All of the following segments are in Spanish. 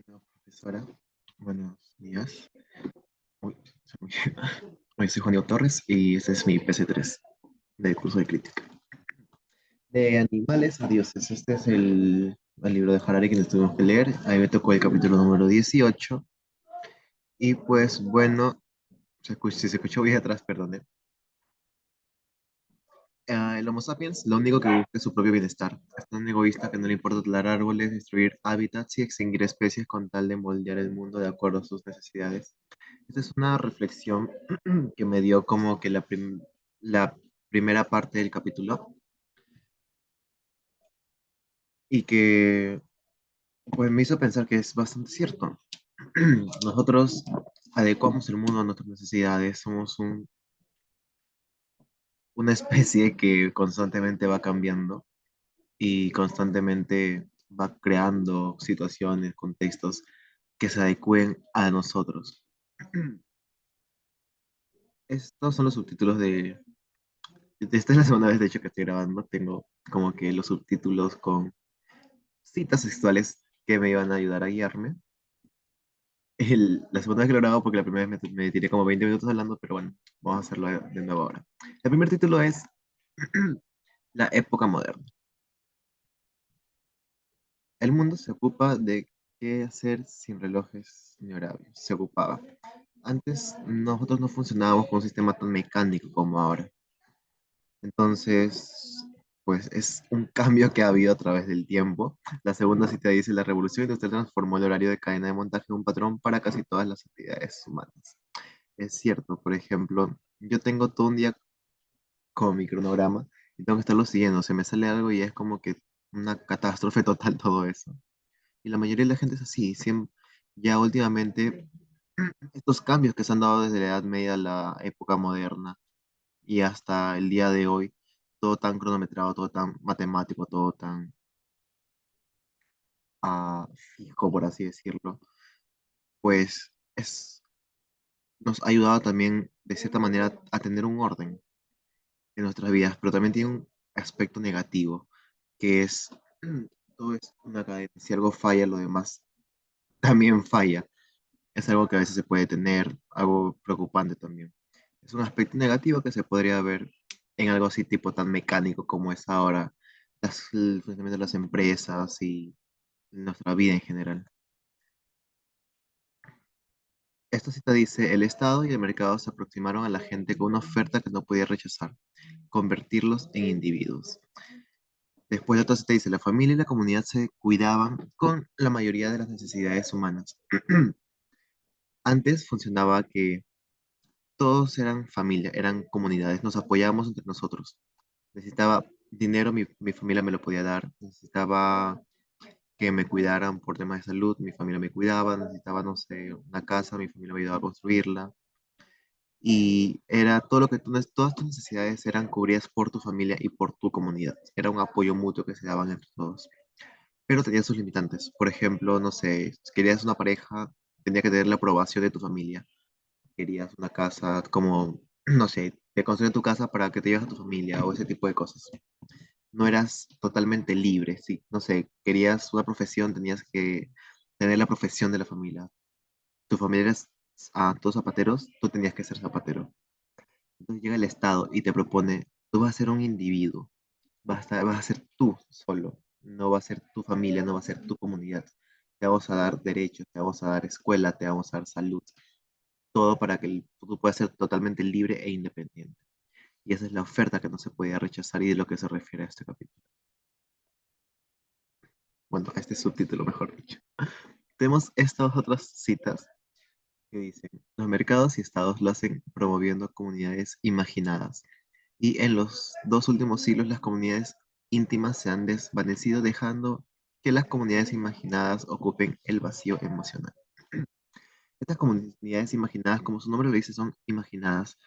Bueno, profesora, buenos días. Uy, soy Hoy soy Juan Diego Torres y este es mi PC3 del curso de crítica. De animales a dioses. Este es el libro de Harari que nos tuvimos que leer. Ahí me tocó el capítulo número 18. Y pues bueno, si se escuchó bien atrás, perdón. El Homo sapiens lo único que busca es su propio bienestar. Es tan egoísta que no le importa talar árboles, destruir hábitats y extinguir especies con tal de moldear el mundo de acuerdo a sus necesidades. Esta es una reflexión que me dio como que la primera parte del capítulo y que pues me hizo pensar que es bastante cierto. Nosotros adecuamos el mundo a nuestras necesidades, somos una especie que constantemente va cambiando y constantemente va creando situaciones, contextos que se adecúen a nosotros. Estos son los subtítulos esta es la segunda vez, de hecho, que estoy grabando. Tengo como que los subtítulos con citas textuales que me iban a ayudar a guiarme. La segunda vez que lo grabo, porque la primera vez me tiré como 20 minutos hablando, pero bueno, vamos a hacerlo de nuevo ahora. El primer título es La época moderna. El mundo se ocupa de qué hacer sin relojes ni horarios. Se ocupaba. Antes nosotros no funcionábamos con un sistema tan mecánico como ahora. Entonces, pues es un cambio que ha habido a través del tiempo. La segunda cita dice, la revolución industrial transformó el horario de cadena de montaje en un patrón para casi todas las actividades humanas. Es cierto, por ejemplo, yo tengo todo un día con mi cronograma y tengo que estarlo siguiendo. Se me sale algo y es como que una catástrofe total todo eso. Y la mayoría de la gente es así. Ya últimamente, estos cambios que se han dado desde la Edad Media a la época moderna y hasta el día de hoy, todo tan cronometrado, todo tan matemático, todo tan fijo, por así decirlo, pues nos ha ayudado también, de cierta manera, a tener un orden en nuestras vidas, pero también tiene un aspecto negativo, que es, todo es una cadena, si algo falla, lo demás también falla. Es algo que a veces se puede tener, algo preocupante también. Es un aspecto negativo que se podría ver en algo así tipo tan mecánico como es ahora el funcionamiento de las empresas y nuestra vida en general. Esta cita dice, el Estado y el mercado se aproximaron a la gente con una oferta que no podía rechazar, convertirlos en individuos. Después de otra cita dice, la familia y la comunidad se cuidaban con la mayoría de las necesidades humanas. Antes funcionaba que todos eran familia, eran comunidades, nos apoyábamos entre nosotros. Necesitaba dinero, mi familia me lo podía dar. Necesitaba que me cuidaran por temas de salud, mi familia me cuidaba. Necesitaba, no sé, una casa, mi familia me ayudaba a construirla. Y era todo lo que todas tus necesidades eran cubridas por tu familia y por tu comunidad. Era un apoyo mutuo que se daban entre todos. Pero tenía sus limitantes. Por ejemplo, no sé, si querías una pareja, tenía que tener la aprobación de tu familia. Querías una casa, como, no sé, te construyen tu casa para que te lleves a tu familia o ese tipo de cosas. No eras totalmente libre, sí. No sé, querías una profesión, tenías que tener la profesión de la familia. Tu familia eres todos zapateros, tú tenías que ser zapatero. Entonces llega el Estado y te propone, tú vas a ser un individuo, vas a ser tú solo, no va a ser tu familia, no va a ser tu comunidad. Te vamos a dar derechos, te vamos a dar escuela, te vamos a dar salud, todo para que tú puedas ser totalmente libre e independiente. Y esa es la oferta que no se podía rechazar y de lo que se refiere a este capítulo. Bueno, a este subtítulo, mejor dicho. Tenemos estas otras citas que dicen, los mercados y estados lo hacen promoviendo comunidades imaginadas. Y en los dos últimos siglos las comunidades íntimas se han desvanecido, dejando que las comunidades imaginadas ocupen el vacío emocional. Estas comunidades imaginadas, como su nombre lo dice, son imaginadas.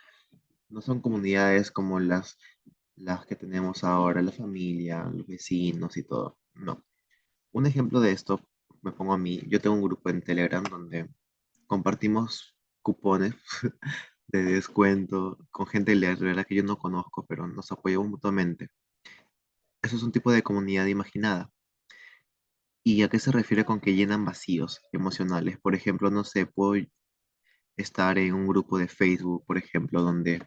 No son comunidades como las que tenemos ahora, la familia, los vecinos y todo. No. Un ejemplo de esto, me pongo a mí, yo tengo un grupo en Telegram donde compartimos cupones de descuento con gente de verdad que yo no conozco, pero nos apoyamos mutuamente. Eso es un tipo de comunidad imaginada. ¿Y a qué se refiere con que llenan vacíos emocionales? Por ejemplo, no sé, puedo estar en un grupo de Facebook, por ejemplo, donde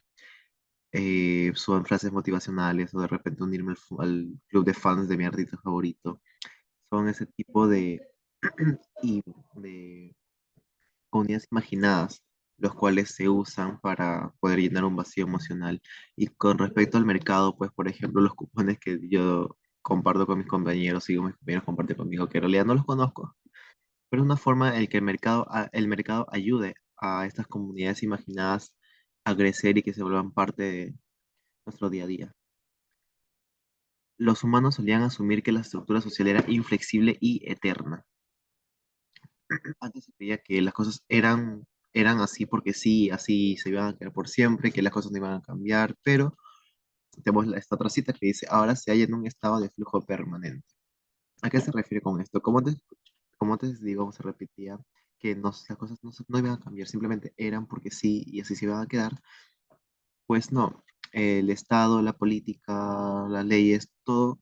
suban frases motivacionales o de repente unirme al club de fans de mi artista favorito. Son ese tipo y de comunidades imaginadas, los cuales se usan para poder llenar un vacío emocional. Y con respecto al mercado, pues por ejemplo, los cupones que yo comparto con mis compañeros y mis compañeros comparten conmigo, que en realidad no los conozco, pero es una forma en que el mercado ayude a estas comunidades imaginadas a crecer y que se vuelvan parte de nuestro día a día. Los humanos solían asumir que la estructura social era inflexible y eterna. Antes se creía que las cosas eran así porque sí, así se iban a quedar por siempre, que las cosas no iban a cambiar, pero tenemos esta otra cita que dice, ahora se halla en un estado de flujo permanente. ¿A qué se refiere con esto? Como antes digo, se repetía que las cosas no iban a cambiar, simplemente eran porque sí y así se iban a quedar. Pues no, el Estado, la política, las leyes, todo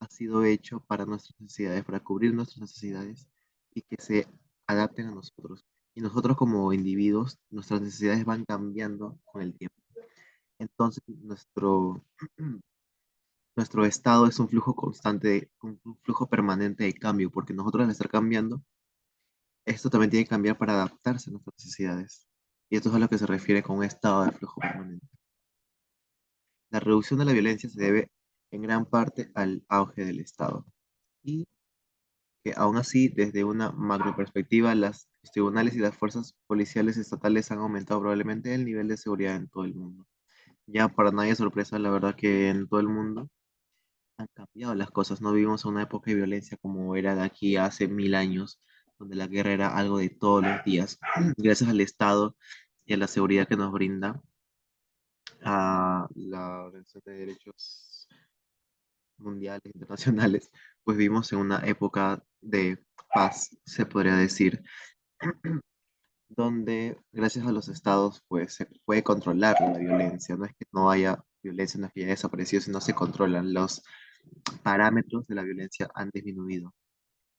ha sido hecho para nuestras necesidades, para cubrir nuestras necesidades y que se adapten a nosotros. Y nosotros como individuos, nuestras necesidades van cambiando con el tiempo. Entonces, nuestro estado es un flujo constante, un flujo permanente de cambio, porque nosotros al estar cambiando, esto también tiene que cambiar para adaptarse a nuestras necesidades. Y esto es a lo que se refiere con un estado de flujo permanente. La reducción de la violencia se debe en gran parte al auge del Estado. Y que aún así, desde una macroperspectiva, los tribunales y las fuerzas policiales estatales han aumentado probablemente el nivel de seguridad en todo el mundo. Ya para nadie es sorpresa, la verdad que en todo el mundo han cambiado las cosas. No vivimos en una época de violencia como era de aquí a hace 1000 años, donde la guerra era algo de todos los días. Gracias al Estado y a la seguridad que nos brinda a la Organización de Derechos Mundiales, Internacionales, pues vivimos en una época de paz, se podría decir, donde gracias a los estados pues se puede controlar la violencia. No es que no haya violencia, no es que haya desaparecido, sino se controlan. Los parámetros de la violencia han disminuido.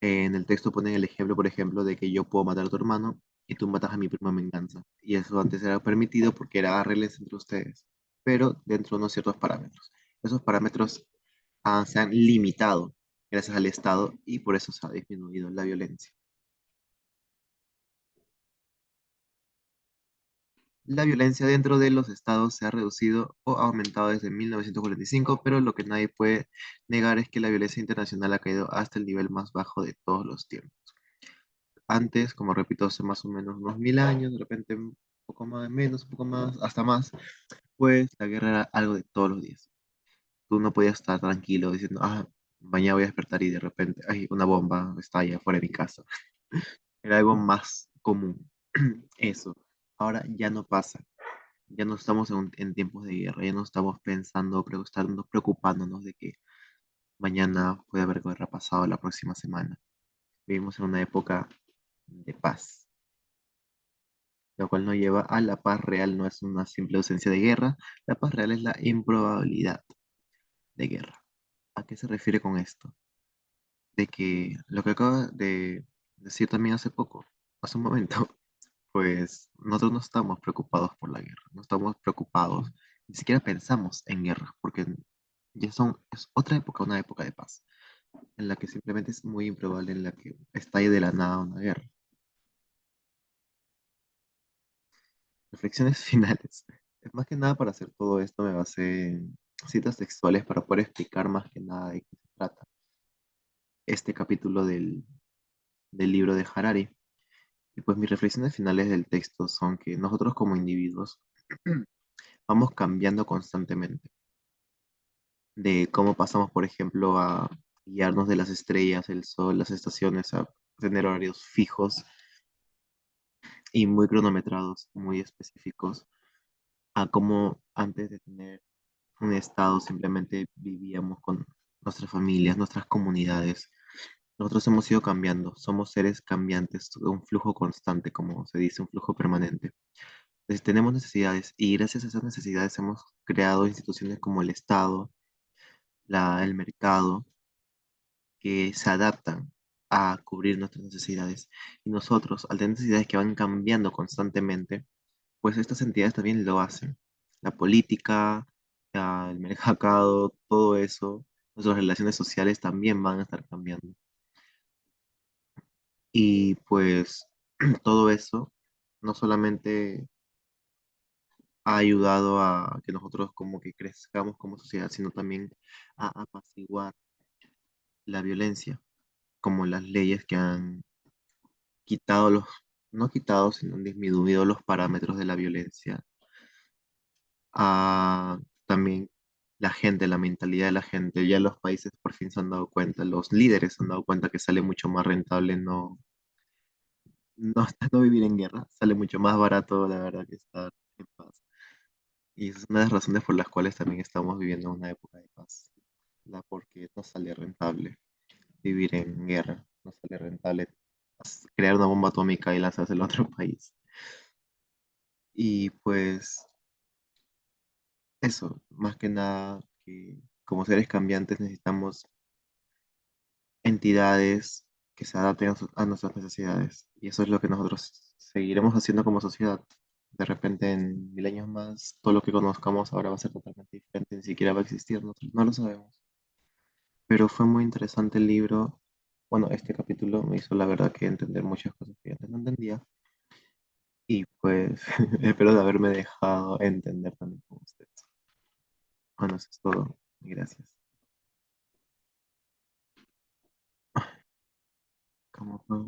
En el texto ponen el ejemplo, por ejemplo, de que yo puedo matar a tu hermano y tú matas a mi primo en venganza. Y eso antes era permitido porque era arregles entre ustedes, pero dentro de unos ciertos parámetros. Esos parámetros se han limitado gracias al Estado y por eso se ha disminuido la violencia. La violencia dentro de los estados se ha reducido o ha aumentado desde 1945, pero lo que nadie puede negar es que la violencia internacional ha caído hasta el nivel más bajo de todos los tiempos. Antes, como repito, hace más o menos unos 1000 años, de repente un poco más, menos, un poco más, hasta más, pues la guerra era algo de todos los días. Tú no podías estar tranquilo diciendo, mañana voy a despertar y de repente, hay una bomba estalla fuera de mi casa. Era algo más común. Eso. Ahora ya no pasa. Ya no estamos en tiempos de guerra. Ya no estamos pensando, preocupándonos de que mañana puede haber guerra pasado la próxima semana. Vivimos en una época de paz, lo cual nos lleva a la paz real. No es una simple ausencia de guerra. La paz real es la improbabilidad de guerra. ¿A qué se refiere con esto? De que lo que acaba de decir también hace poco, hace un momento, pues nosotros no estamos preocupados por la guerra, no estamos preocupados, ni siquiera pensamos en guerra, porque es otra época, una época de paz, en la que simplemente es muy improbable en la que estalle de la nada una guerra. Reflexiones finales. Es más que nada para hacer todo esto me basé en citas textuales para poder explicar más que nada de qué se trata este capítulo del libro de Harari. Y pues mis reflexiones finales del texto son que nosotros como individuos vamos cambiando constantemente, de cómo pasamos, por ejemplo, a guiarnos de las estrellas, el sol, las estaciones, a tener horarios fijos y muy cronometrados, muy específicos, a cómo antes de tener un estado simplemente vivíamos con nuestras familias, nuestras comunidades. Nosotros hemos ido cambiando, somos seres cambiantes, un flujo constante, como se dice, un flujo permanente. Tenemos necesidades y gracias a esas necesidades hemos creado instituciones como el Estado, el mercado, que se adaptan. a cubrir nuestras necesidades. Y nosotros, al tener necesidades que van cambiando constantemente, pues estas entidades también lo hacen. La política, el mercado, todo eso, nuestras relaciones sociales también van a estar cambiando. Y pues todo eso no solamente ha ayudado a que nosotros como que crezcamos como sociedad, sino también a apaciguar la violencia, como las leyes que han quitado no quitado, sino han disminuido los parámetros de la violencia. También la gente, la mentalidad de la gente, ya los países por fin se han dado cuenta, los líderes se han dado cuenta que sale mucho más rentable no, no vivir en guerra, sale mucho más barato, la verdad, que estar en paz. Y esa es una de las razones por las cuales también estamos viviendo una época de paz, porque no sale rentable vivir en guerra, no sale rentable crear una bomba atómica y lanzársela a otro país. Y pues eso, más que nada, que como seres cambiantes necesitamos entidades que se adapten a nuestras necesidades. Y eso es lo que nosotros seguiremos haciendo como sociedad. De repente, en 1000 años más, todo lo que conozcamos ahora va a ser totalmente diferente, ni siquiera va a existir, no lo sabemos. Pero fue muy interesante el libro. Bueno, este capítulo me hizo la verdad que entender muchas cosas que antes no entendía. Y pues espero de haberme dejado entender también con ustedes. Bueno, eso es todo. Gracias. ¿Cómo fue?